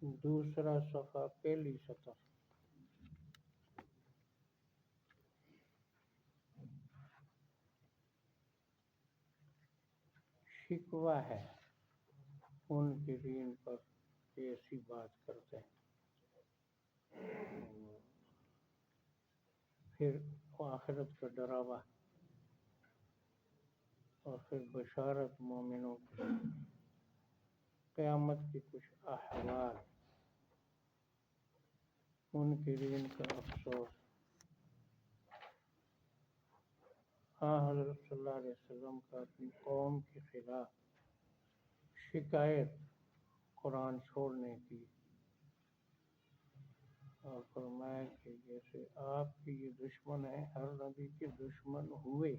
دوسرا صفحہ پہلی سطر. شکوہ ہے ان کے دین پر کہ ایسی بات کرتے ہیں. پھر آخرت کا ڈراوا اور پھر بشارت مومنوں کی. قیامت کے کچھ احوال، منکرین کا افسوس. حضرت صلی اللہ علیہ وسلم کا اپنی قوم کے خلاف شکایت قرآن چھوڑنے کی، اور فرمایا کہ جیسے آپ کے یہ دشمن ہیں، ہر نبی کے دشمن ہوئے.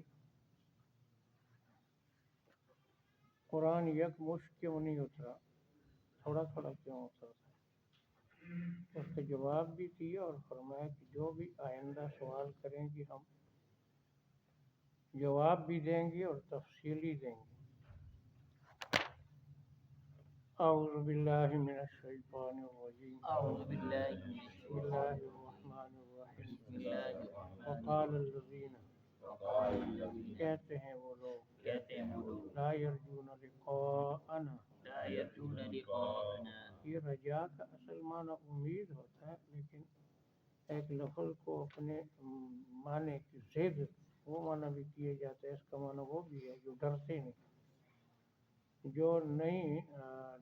قرآن یک مشت کیوں نہیں اترا، تھوڑا تھوڑا کیوں اترا تھا؟ اس کا جواب بھی دیا اور فرمایا کہ جو بھی آئندہ سوال کریں گے ہم جواب بھی دیں گے اور تفصیلی دیں گے. اعوذ باللہ من الشیطان الرجیم. اعوذ باللہ من بسم اللہ الرحمن الرحیم. بسم اللہ الرحمن وقال الذین، کہتے ہیں وہ لوگ، لا یرجون لقاءنا، لا یرجون لقاءنا. یہ رجا کا اصل معنی امید ہوتا ہے، لیکن ایک لفظ کو اپنے معنی کی زید وہ معنی بھی کیے جاتے ہیں. اس کا معنی وہ بھی ہے جو ڈرتے نہیں، جو نہیں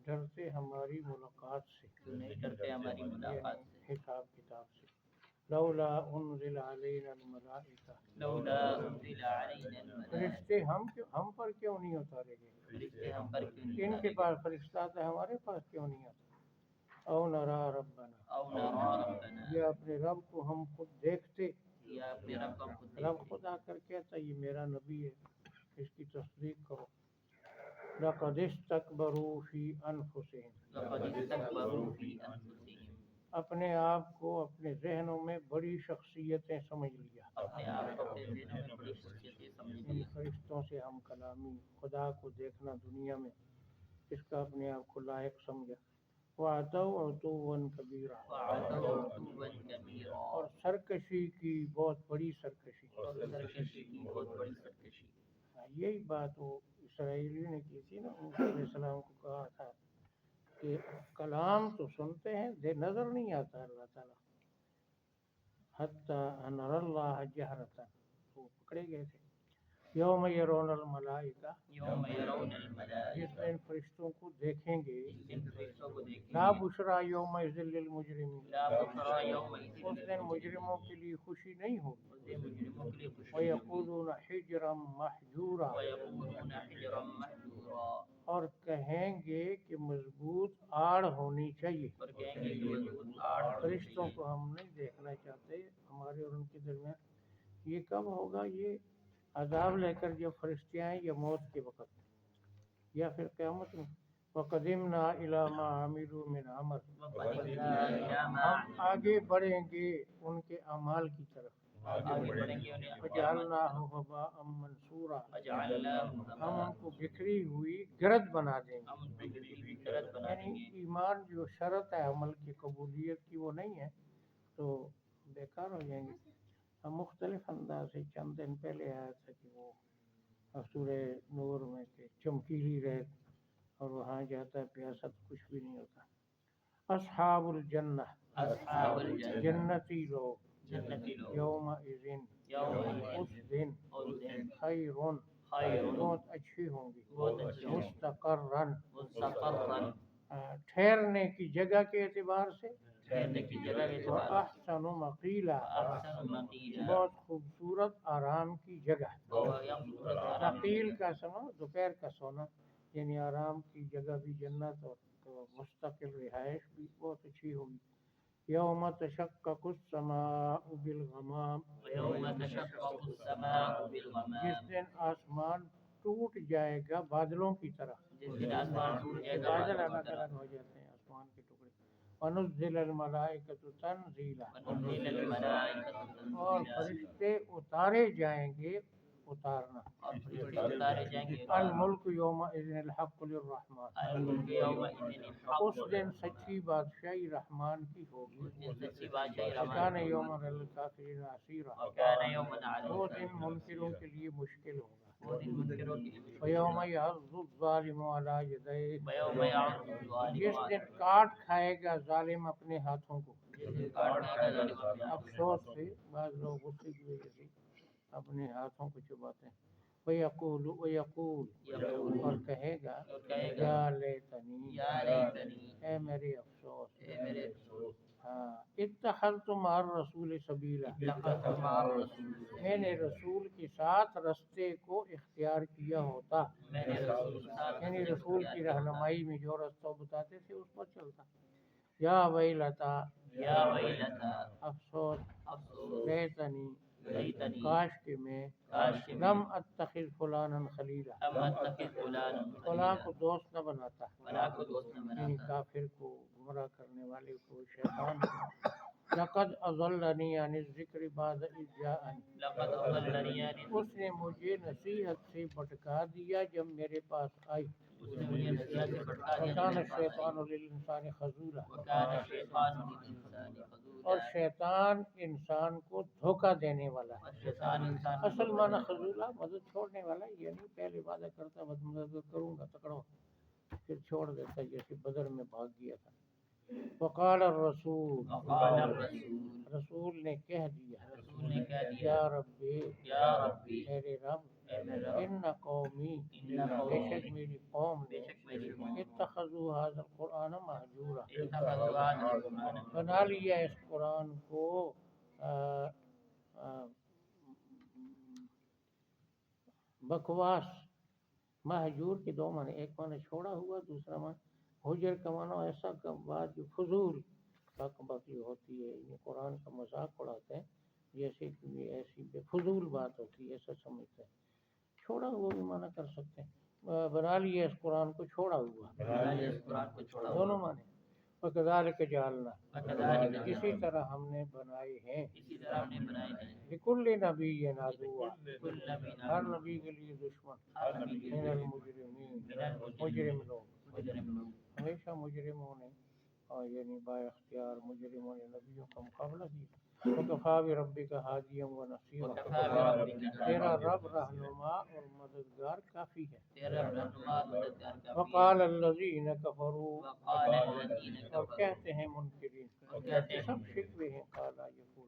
ڈرتے ہماری ملاقات سے، جو نہیں ڈرتے ہماری ملاقات سے. حساب کتاب سے. لولا انزل علینا الملائکہ، لولا انزل علینا الملائکہ. فرشتے ہم پر کیوں نہیں اتارے گئے؟ فرشتے ہم پر کیوں نہیں ان کے پاس فرشتہ آتا ہے، ہمارے پاس کیوں نہیں آتا؟ او نرا ربنا، او نرا ربنا. یا اپنے رب کو ہم خود دیکھتے. یا اپنے رب کو خود رب دیکھتے. خود آ کر کہتا یہ میرا نبی ہے، اس کی تصدیق کرو. لقد استکبروا فی انفسہم، لقد استكبروا في انفسهم. اپنے آپ کو اپنے ذہنوں میں بڑی شخصیتیں سمجھ لیا. اپنے آپ کو اپنے ذہنوں میں بڑی شخصیتیں سمجھ ان لیا. فرشتوں سے ہم کلامی، خدا کو دیکھنا دنیا میں، اس کا اپنے آپ کو لائق سمجھا. وَعَتَوْا عُتُوًّا كَبِيرًا، وعتوا عتوا كبيرا. اور سرکشی کی بہت بڑی سرکشی. اور سرکشی کی بہت بڑی سرکشی. یہی بات وہ اسرائیلی نے کی تھی نا، موسیٰ علیہ السلام کو کہا تھا کہ کلام تو سنتے ہیں، نظر نہیں آتا اللہ تعالیٰ. حتی نر اللہ جہرۃ، وہ پکڑے گئے تھے. یوم یرون الملائکہ، یوم یرون جس الملائکہ. دن فرشتوں کو دیکھیں گے. جس دن فرشتوں کو دیکھیں لا گے. بشرا یومئذ للمجرمین، لا بشرى یومئذ اس دن مجرموں کے لیے خوشی نہیں ہوگی. اس دن مجرموں کے لیے خوشی نہیں ہوگی. وَيَقُولُونَ حِجْرًا مَحْجُورًا، وَيَقُولُونَ حِجْرًا مَحْجُورًا. اور کہیں گے کہ مضبوط آڑ ہونی چاہیے. اور کہیں گے کہ مضبوط آڑ ہونی فرشتوں چاہیے. کو ہم نہیں دیکھنا چاہتے ہمارے اور ان کے درمیان. یہ کب ہوگا؟ یہ عذاب لے کر جب فرشتے آئیں، یا موت کے وقت، یا پھر قیامت میں. وَقَدِمْنَا إِلَىٰ مَا عَمِلُوا مِنْ عَمَلٍ، وَقَدِمْنَا إِلَىٰ مَا ہم آگے بڑھیں گے ان کے اعمال کی طرف. آگے بڑھیں گے انہیں وَجَعَلْنَاهُ هَبَاءً مَّنثُورًا، وَجَعَلْنَاهُ ہم ان کو بکھری ہوئی گرد بنا دیں گے. ہم ان کو بکھری ہوئی گرد بنا دیں یعنی گے. ایمان جو شرط ہے عمل کی قبولیت کی وہ نہیں ہے تو بیکار ہو جائیں گے. ہم مختلف انداز سے چند دن پہلے آیا تھا کہ وہ سورہ نور میں کہ چمکیلی ریت، اور وہاں جاتا ہے پیاسا تو کچھ بھی نہیں ہوتا. اصحاب الجنہ، اصحاب الجنہ، جنتی لوگ، جنتی لوگ. یومئذ، یومئذ، اس دن، اس دن. خیرون، خیرون، بہت اچھی ہوں گی. بہت اچھی ہوں گی. مستقرن، مستقرن، ٹھہرنے کی جگہ کے اعتبار سے. ٹھہرنے کی جگہ کے اعتبار سے. وَأَحْسَنُ مَقِيلًا، احسن مقیلا، بہت خوبصورت آرام کی جگہ. اور یا خوبصورت آرام کی مقیل جگہ. کا سما دوپہر کا سونا، یعنی آرام کی جگہ بھی جنت، اور مستقل رہائش بھی بہت اچھی ہوگی. یوم تشقق السماء بالغمام، ویوم تشقق السماء بالغمام. جس دن آسمان ٹوٹ جائے گا بادلوں کی طرح. جس دن آسمان ٹوٹ جائے گا بادل بادلوں کی الگ طرح. الگ ہو جاتے ہیں آسمان کے ٹکڑے. وَنُزِّلَ الْمَلَائِكَةُ تَنزِيلًا، وَنُزِّلَ الْمَلَائِكَةُ اور تنزیلا. فرشتے اتارے جائیں گے اتارنا. اور فرشتے اتارے جائیں گے. الملک یومئذ الحق للرحمن. الملک یومئذ الحق. اس دن سچی بادشاہی رحمان کی ہوگی. اس دن سچی بادشاہی رحمان. وکان یوما للکافرین عسیرا. وکان یوما علی وہ دن منکروں کے لیے مشکل ہوگا. وہ دن منکروں کے لیے. ویوم یعض الظالم علی یدیہ. ویوم یعض الظالم. جس دن کاٹ کھائے گا ظالم اپنے ہاتھوں کو. جس دن کاٹ کھائے گا ظالم اپنے ہاتھوں کو. افسوس سے بعض لوگ غصے کی وجہ سے اپنے ہاتھوں کو چباتے ہیں. وَيَقُولُ اور کہے گا یا لیتنی. یا لیتنی. اے میرے افسوس. اے میرے افسوس. ہاں اتخذت مع الرسول سبیلا. اتخذت مع الرسول. میں نے رسول کے ساتھ رستے کو اختیار کیا ہوتا. میں نے رسول کے ساتھ یعنی رسول کی رہنمائی میں جو رستہ بتاتے تھے اس پر چلتا. یا ویلتا. یا ویلتا. افسوس. افسوس. لیتنی. لیتنی. کاش کہ میں کاش کہ میں لم اتخذ فلانا خلیلا. لم اتخذ فلانا فلاں کو دوست نہ بناتا. فلاں کو دوست نہ یعنی بناتا. کافر کو، گمراہ کرنے والے کو، شیطان کو. لقد اضلنی عن الذکر بعد اذ جاءنی. لقد اضلنی عن الذکر. اس نے مجھے نصیحت سے بھٹکا دیا جب میرے پاس آئی. اس نے مجھے نصیحت سے بھٹکا دیا. وکان الشیطان للانسان خذولا. وکان الشیطان للانسان خذولا. اور شیطان انسان کو دھوکہ دینے والا ہے. اور شیطان انسان کو اصل معنی خذولا مدد چھوڑنے والا. یعنی پہلے وعدہ کرتا مدد کروں گا تکڑا، پھر چھوڑ دیتا، جیسے بدر میں بھاگ گیا تھا. وقال الرسول. وقال الرسول. رسول نے کہہ دیا. رسول نے کہہ دیا. یا ربی. یا ربی. میرے رب. اے میرے رب. ان قومی. ان قومی. بے شک میری قوم بے نے شک میری قوم. اتخذوا هذا القرآن مہجورا. اتخذوا هذا القرآن. بنا لیا اس قرآن کو بکواس. مہجور کے دو معنی، ایک معنی چھوڑا ہوا، دوسرا معنی حجر کا معنی ایسا بات جو فضول بک بکی ہوتی ہے. یہ قرآن کا مذاق اڑاتے ہیں جیسے کہ یہ ایسی بے فضول بات ہوتی ہے، ایسا سمجھتے ہیں. چھوڑا ہوا بھی معنی کر سکتے ہیں. بنا لیا اس قرآن کو چھوڑا ہوا. بنا لیا اس قرآن کو چھوڑا ہوا. دونوں معنی. وَكَذَلِكَ جَعَلْنَا. وَكَذَلِكَ اسی طرح ہم نے بنائے ہیں. اسی طرح ہم نے بنائے ہیں. لِكُلِّ نَبِيٍّ عَدُوًّا. کل نبی ہر نبی کے لیے دشمن. ہر نبی کے من لیے المجرمین. من المجرمین. مجرم لوگ. مجرم لوگ. ہمیشہ مجرموں نے اور یعنی با اختیار مجرموں نے نبیوں کا مقابلہ کیا. وَكَفَىٰ بِرَبِّكَ هَادِيًا وَنَصِيرًا. وَكَفَىٰ بِرَبِّكَ تیرا رب رہنما اور مددگار کافی ہے. تیرا رہنما مددگار کافی ہے. وقال الذین کفروا. وقال الذین اور کفروا. کہتے ہیں منکرین. اور کہتے ہیں سب شکوے ہیں. قال یقول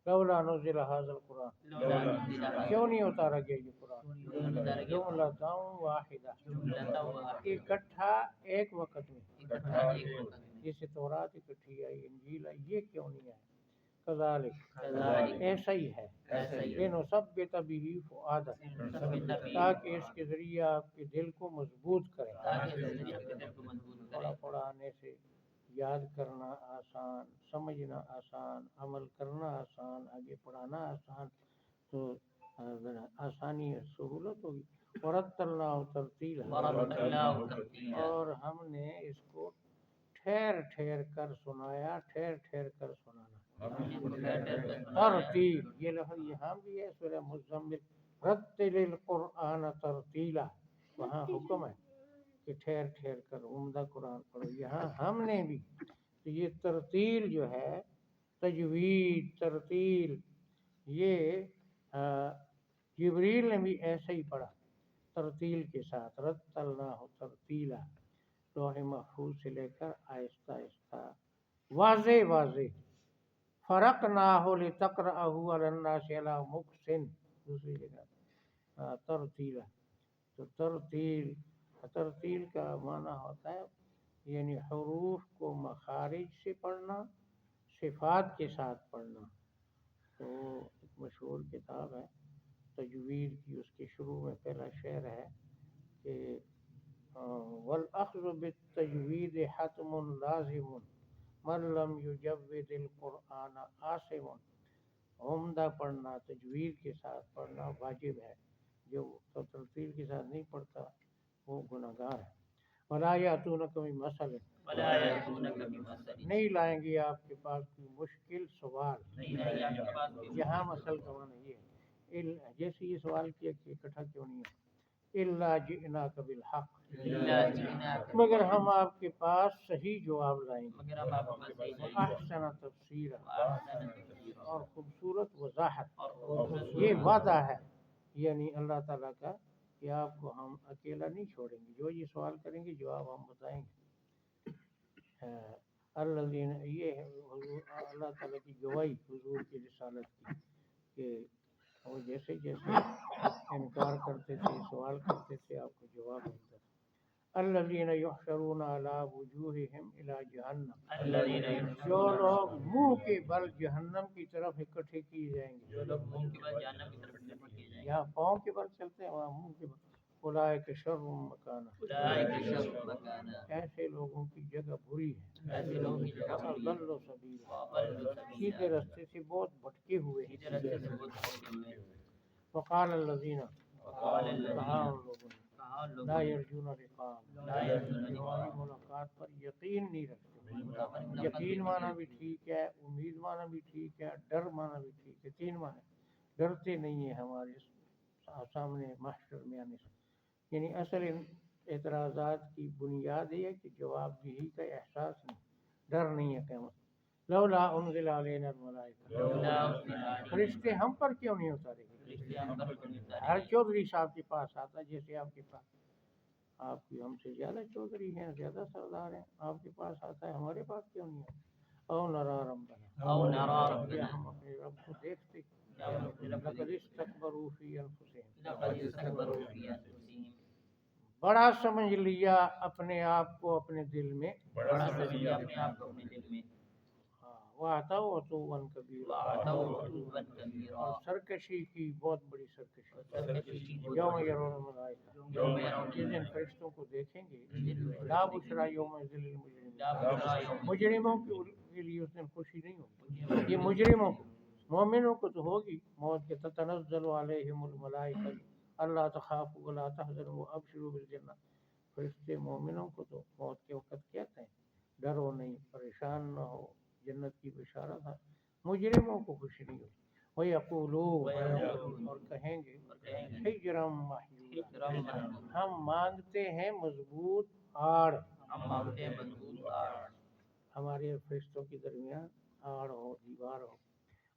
لولا نزل هذا القرآن. لولا نزل هذا کیوں نہیں اتارا گیا یہ قرآن. القرآن. جملۃ واحدہ. جملۃ واحدہ. اکٹھا ایک وقت میں. اکٹھا ایک وقت میں. جیسے تورات اکٹھی آئی، انجیل آئی، یہ کیوں نہیں آیا. کذالک. کذالک. ایسا ہی ہے. ایسا ہی ہے. لنثبت به فؤادک. لنثبت به. تاکہ اس کے ذریعے آپ کے دل کو مضبوط کریں. تاکہ اس ذریعے کے دل کو مضبوط کرے. پڑھانے سے یاد کرنا آسان، سمجھنا آسان، عمل کرنا آسان، آگے پڑھانا آسان، تو آسانی اور سہولت ہوگی. ورتلناہ ترتیلا. ورتلناہ ترتیلا. اور ہم نے اس کو ٹھہر ٹھہر کر سنایا، ٹھہر ٹھہر کر سنانا. ترتیل یہ لفظ یہاں بھی ہے سورہ مزمل. رتل القرآن ترتیلا. وہاں حکم ہے کہ ٹھہر ٹھہر کر عمدہ قرآن پڑھو. یہاں ہم نے بھی تو یہ ترتیل جو ہے، تجوید ترتیل، یہ جبریل نے بھی ایسے ہی پڑھا ترتیل کے ساتھ. رتلناہ ترتیلا. لوح محفوظ سے لے کر آہستہ آہستہ واضح واضح. فرقناہ لتقرأہ علی الناس علی مکث. دوسری جگہ ترتیلا. تو ترتیل کا معنی ہوتا ہے یعنی حروف کو مخارج سے پڑھنا، صفات کے ساتھ پڑھنا. تو ایک مشہور کتاب ہے تجوید کی، اس کے شروع میں پہلا شعر ہے کہ والأخذ بالتجوید حتم لازم من لم یجود القرآن آثم. عمدہ پڑھنا، تجوید کے ساتھ پڑھنا واجب ہے. جو ترتیل کے ساتھ نہیں پڑھتا وہ گناہگار ہے. ولا یأتونک بمثل. ولا یأتونک بمثل. نہیں لائیں گے آپ کے پاس کوئی مشکل سوال. نہیں آپ کے پاس کوئی یہاں مثل کا معنی یہ ہے جیسے یہ سوال کیا کہ اکٹھا کیوں نہیں ہے، الا جئناک بالحق، إلا جئناك مگر ہم آپ کے پاس صحیح جواب لائیں گے، مگر ہم آپ کو صحیح لائیں گے، احسن تفسیرا، وأحسن تفسيرا، اور خوبصورت وضاحت، اور خوبصورت یہ وعدہ ہے یعنی اللہ تعالیٰ کا کہ آپ کو ہم اکیلا نہیں چھوڑیں گے، جو یہ سوال کریں گے جواب ہم بتائیں گے۔ الذین، یہ ہے حضور اللہ تعالیٰ کی گواہی حضور کی رسالت کی کہ وہ جیسے جیسے انکار کرتے تھے، سوال کرتے تھے، آپ کو جواب ملتا تھا۔ الذین یحشرون علی وجوہہم الی جہنم، الذين يحشرون جو لوگ منہ کے بل جہنم کی طرف اکٹھے کیے جائیں گے، جو لوگ منہ کے بعد جہنم کی طرف اکٹھے کیے جائیں گے، یہاں پاؤں کے بل چلتے ہیں وہاں منہ کے بل، اولئک شر مکانا، أولئك شر مكانا، ایسے لوگوں کی جگہ بری ہے، ایسے لوگوں کی جگہ بری ہے، وأضل سبیلا، وأضل سیدھے سبیلا، رستے سے بہت بھٹکے ہوئے ہیں۔ سیدھے راستے سے بہت بھٹکے ہوئے ہیں۔ وقال الذین، وقال الذین، کہا ان لوگوں نے، کہا ان لوگوں لا نے، یرجون لقاءنا، لا یرجون جو لقاءنا، ہماری ملاقات پر یقین نہیں رکھتے۔ ملاقات یقین مانا بھی ٹھیک ہے، امید مانا بھی ٹھیک ہے، ڈر مانا بھی ٹھیک ہے، تین معنی، ڈرتے نہیں ہیں ہمارے سامنے محشر میں آنے سے، یعنی اصل ان اعتراضات کی بنیاد یہ ہے کہ جواب دہی کا احساس نہیں، ڈر نہیں ہے قیامت۔ لولا انزل علینا الملائکہ، لولا أنزل علينا فرشتے ہم پر کیوں نہیں اتارے گئے؟ فرشتے ہم پر کیوں نہیں اتارے ہر گئے؟ چودھری صاحب کے پاس آتا جیسے آپ کے پاس، آپ کی ہم سے زیادہ چودھری ہیں، زیادہ سردار ہیں، آپ کے پاس آتا ہے، ہمارے پاس کیوں نہیں آتا؟ او نرا ربنا، أو نرى یا ربنا، ہم اپنے رب کو دیکھتے، یا ہم اپنے رب کو لقد دیکھتے، استکبروا فی انفسہم، لقد استكبروا في أنفسهم، بڑا سمجھ لیا اپنے آپ کو اپنے دل میں، بڑا سمجھ لیا اپنے آپ کو اپنے دل میں، وَأَتَوْا عُتُوًّا كَبِيرًا، وَأَتَوْا عُتُوًّا اور كبيرا، سرکشی کی بہت بڑی سرکشی، سرکشی کی بہت یوم بڑی، یرون الملائکہ، یوم يرون جس دن الملائکہ، فرشتوں کو دیکھیں گے، جس دن فرشتوں لا کو بشرا دیکھیں گے، یوم للمجرمین، لا بشرى يوم مجرموں کے لیے اس دن خوشی نہیں ہوگی، یہ مجرموں کو، مومنوں کو تو ہوگی موت کے، تتنزل علیہم الملائکہ اللہ تخافوا ولا تحزنوا وابشروا بالجنہ، فرشتے مومنوں کو تو موت کے وقت کہتے ہیں ڈرو نہیں، پریشان نہ ہو، جنت کی بشارت ہے، مجرموں کو خوشی نہیں ہوگی۔ وَيَقُولُونَ، اور کہیں گے، حجرا محجورا، حجرا محجورا، ہم مانگتے ہیں مضبوط آڑ، ہم مانگتے ہیں مضبوط آڑ، ہمارے اور فرشتوں کے درمیان آڑ ہو، دیوار ہو۔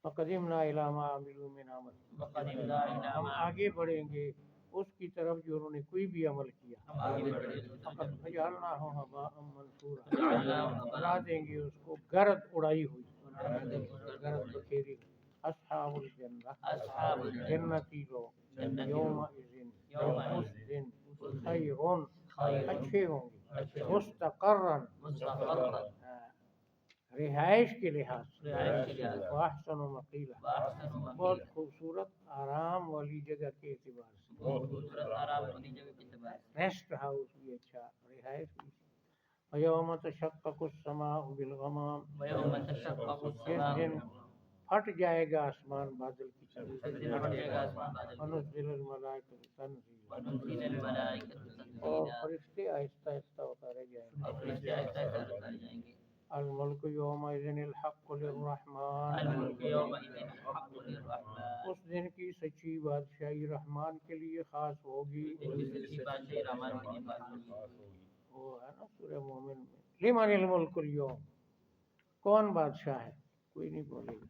وَقَدِمْنَا إِلَىٰ مَا عَمِلُوا مِنْ عَمَلٍ، وَقَدِمْنَا إِلَىٰ ہم مَا آگے بڑھیں گے اس کی طرف جو انہوں نے کوئی بھی عمل کیا، ہم آگے بڑھے اس کی طرف فقط فجعلناہ ہباء منثورا، فجعلناہ بنا ہباء دیں گے اس کو گرد اڑائی ہوئی، منثورا، گرد بکھیری ہوئی۔ اصحاب الجنہ، اصحاب الجنہ، جنتی لوگ، جنتی یوم لوگ، اذن، یومئذ، اس دن، اس دن، خیرون، خیرون، اچھے ہوں گے، اچھے ہوں گے، مستقرن، مستقرا، رہائش کے لحاظ سے، رہائش کے لحاظ سے، واحسن مقیلا، وأحسن بہت مقیلا، خوبصورت آرام والی جگہ کے اعتبار سے، بہت خوبصورت آرام والی جگہ کے اعتبار سے، ریسٹ ہاؤس بھی اچھا، رہائش بھی۔ وَيَوْمَ تَشَقَّقُ السَّمَاءُ بِالْغَمَامِ، وَيَوْمَ تَشَقَّقُ جس السَّمَاءُ دن پھٹ جائے گا آسمان بادل کی طرح، جس دن پھٹ جائے گا آسمان بادل کی طرح، وَنُزِّلَ الْمَلَائِكَةُ تَنزِيلًا، وَنُزِّلَ الْمَلَائِكَةُ اور تَنزِيلًا، فرشتے آہستہ آہستہ اتارے جائیں گے۔ اور فرشتے آہستہ آہستہ اتارے جائیں گے۔ الملک یومئذ الحق للرحمن، الملک یومئذ الحق للرحمن، اس دن کی سچی بادشاہی رحمان کے لیے خاص ہوگی۔ اس دن کی سچی بادشاہی رحمان کے لیے خاص ہوگی۔ وہ ہے نا سورہ مومن میں، لمن الملک اليوم، کون بادشاہ ہے، کوئی نہیں بولے گا۔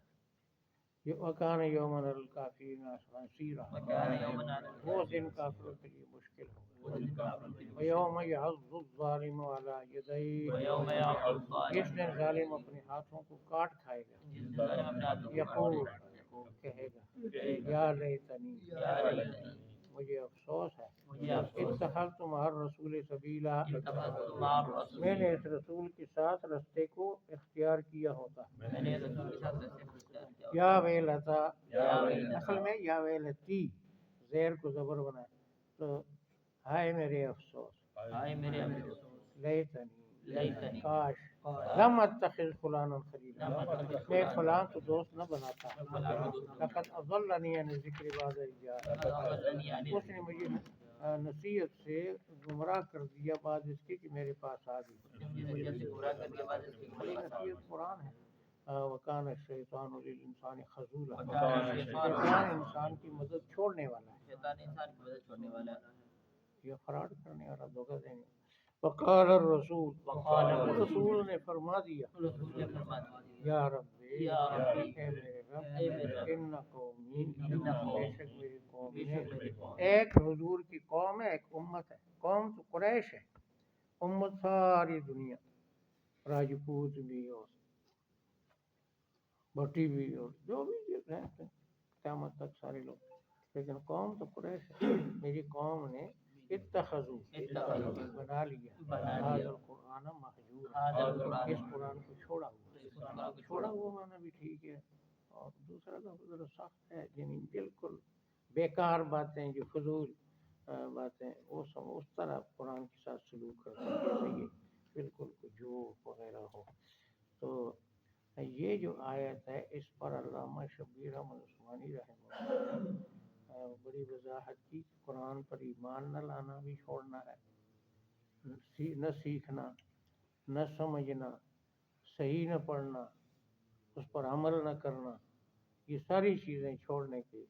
وَكَانَ يَوْمًا عَلَى الْكَافِرِينَ عَسِيرًا، وَكَانَ يَوْمًا عَلَى وہ الْكَافِرِينَ دن کافروں کے لیے مشکل ہوگا۔ وہ دن کافروں کے لیے وَيَوْمَ يَعَضُّ الظَّالِمُ عَلَى يَدَيْهِ، وَيَوْمَ يَعْضُ الظَّالِمُ جس دن ظالم اپنے ہاتھوں کو کاٹ کھائے گا، جس دن ظالم اپنے ہاتھوں کو یقول، کاٹ کہے گا، کہے گا، یا لیتنی، یا لیتنی، مجھے افسوس ہے، مجھے افسوس ہے، اتخذت مع الرسول سبیلا، اتخذت مع الرسول، میں نے اس رسول کے ساتھ رستے کو اختیار کیا ہوتا۔ میں نے رسول کے ساتھ رستے کو اختیار کیا یا ویلتا، یا ویلتا، اصل میں یا ویلتی، زیر کو زبر بنائے تو ہائے میرے افسوس، ہائے میرے افسوس، لیتنی، لیتنی، کاش، لم اتخذ فلانا خلیلا، لم اتخذ میں فلانا فلاں کو دوست نہ بناتا، فلاں کو دوست نہ لقد اضلنی عن الذکر بعد اذ جاءنی، لقد أضلني عن اس نے مجھے نصیحت سے گمراہ کر دیا بعد اس کے کہ میرے پاس آ گئی۔ مجھے نصیحت سے گمراہ کر دیا بعد اس کے بڑی گمراہ کر دیا۔ نصیحت قرآن ہے، وکان الشیطان للانسان خذولا، وکان شیطان الشیطان انسان کی مدد چھوڑنے والا ہے، شیطان انسان کی مدد چھوڑنے والا ہے، یہ فراڈ کرنے والا، دھوکہ دینے والا۔ وقال الرسول، وقال الرسول، رسول نے فرما دیا، رسول نے فرما دیا، یا ربی، یا ربی، اے میرے رب، اے میرے رب، ان قومی، ان قومی، بے شک میری قوم بے میں، شک میری قوم، ایک حضور کی قوم ہے، ایک امت ہے، قوم تو قریش ہے، امت ساری دنیا، راجپوت بھی اور بھٹی بھی اور جو بھی رہتے ہیں قیامت تک سارے لوگ، لیکن قوم تو قریش ہے۔ میری قوم نے اتخذو بنا لیا بنا لیا، هذا القرآن مہجور، هذا القرآن اس قرآن کو چھوڑا ہوا، اس قرآن کو چھوڑا ہوا مانا بھی ٹھیک ہے، اور دوسرا لفظ ذرا سخت ہے، یعنی بالکل بیکار باتیں جو فضول باتیں وہ سب اس طرح قرآن کے ساتھ سلوک کرتے ہیں جیسے یہ بالکل کچھ جھوٹ وغیرہ ہو۔ تو یہ جو آیت ہے اس پر علامہ شبیر احمد عثمانی رحمہ اللہ بڑی وضاحت کی، قرآن پر ایمان نہ لانا بھی چھوڑنا ہے، نہ سیکھنا، نہ سمجھنا، صحیح نہ پڑھنا، اس پر عمل نہ کرنا، یہ ساری چیزیں چھوڑنے کے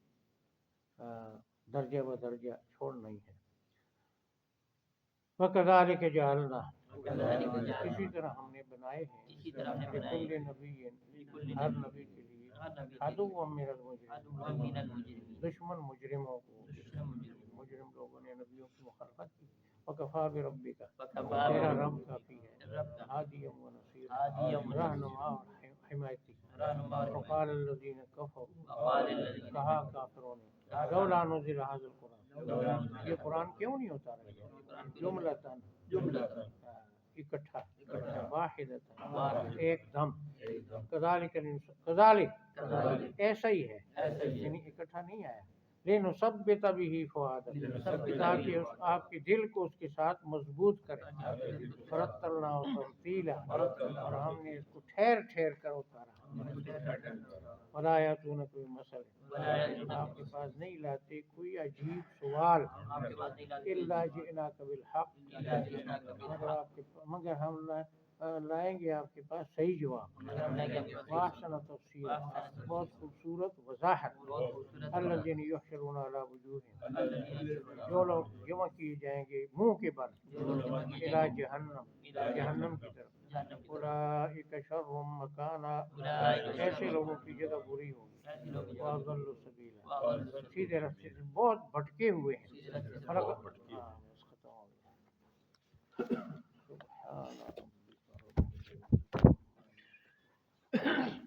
درجہ بدرجہ چھوڑنا ہی ہے۔ وَكَذَلِكَ جَعَلْنَا، اسی طرح ہم نے بنائے ہیں، اسی طرح ہم نے بنائے لِكُلِّ نَبِيٍّ، ہر نبی کے لیے، عَدُوًّا مِّنَ عدوا من الْمُجْرِمِينَ، المجرمین، دشمن مجرموں کو، دشمن مجرمین، مجرم لوگوں نے نبیوں کی مخالفت کی۔ وَكَفَىٰ بِرَبِّكَ، وَكَفَىٰ تیرا بِرَبِّكَ، رب کافی ہے، رب کا ہادیًا وَنَصِيرًا، ہادیًا ونصيرًا، رہنما اور حمایتی۔ رہنما اور وقال الذین کفروا، وقال الذین کہا کافروں نے، لولا نزل هذا القرآن، یہ قرآن کیوں نہیں اتارا گیا جملتاً، اکٹھا، واحدتاً، ایک دم، کذالک کذالک، ایسا ہی ہے، یعنی اکٹھا نہیں آیا، لنثبت به فؤادک، تاکہ آپ کے دل کو اس کے ساتھ مضبوط کرے، ورتلناہ ترتیلا، اور ہم نے اس کو ٹھہر ٹھہر کر اتارا، ولا یاتونک بمثل، آپ کے پاس نہیں لاتے کوئی عجیب سوال، الا جئناک بالحق، مگر ہم لائیں گے آپ کے پاس صحیح جواب، واحسن تفسیرا، بہت خوبصورت وضاحت، الذین یحشرون علی وجوہہم، جو لوگ جمع کیے جائیں گے منہ کے بل، الی جہنم، جہنم کی طرف، اولئک شر مکانا، ایسے لوگوں کی جگہ بری ہوگی، واضل سبیلا، سیدھے راستے سے بہت بھٹکے ہوئے ہیں، فرق ہاں بس ختم ہو گیا۔ سبحان ربک رب العزة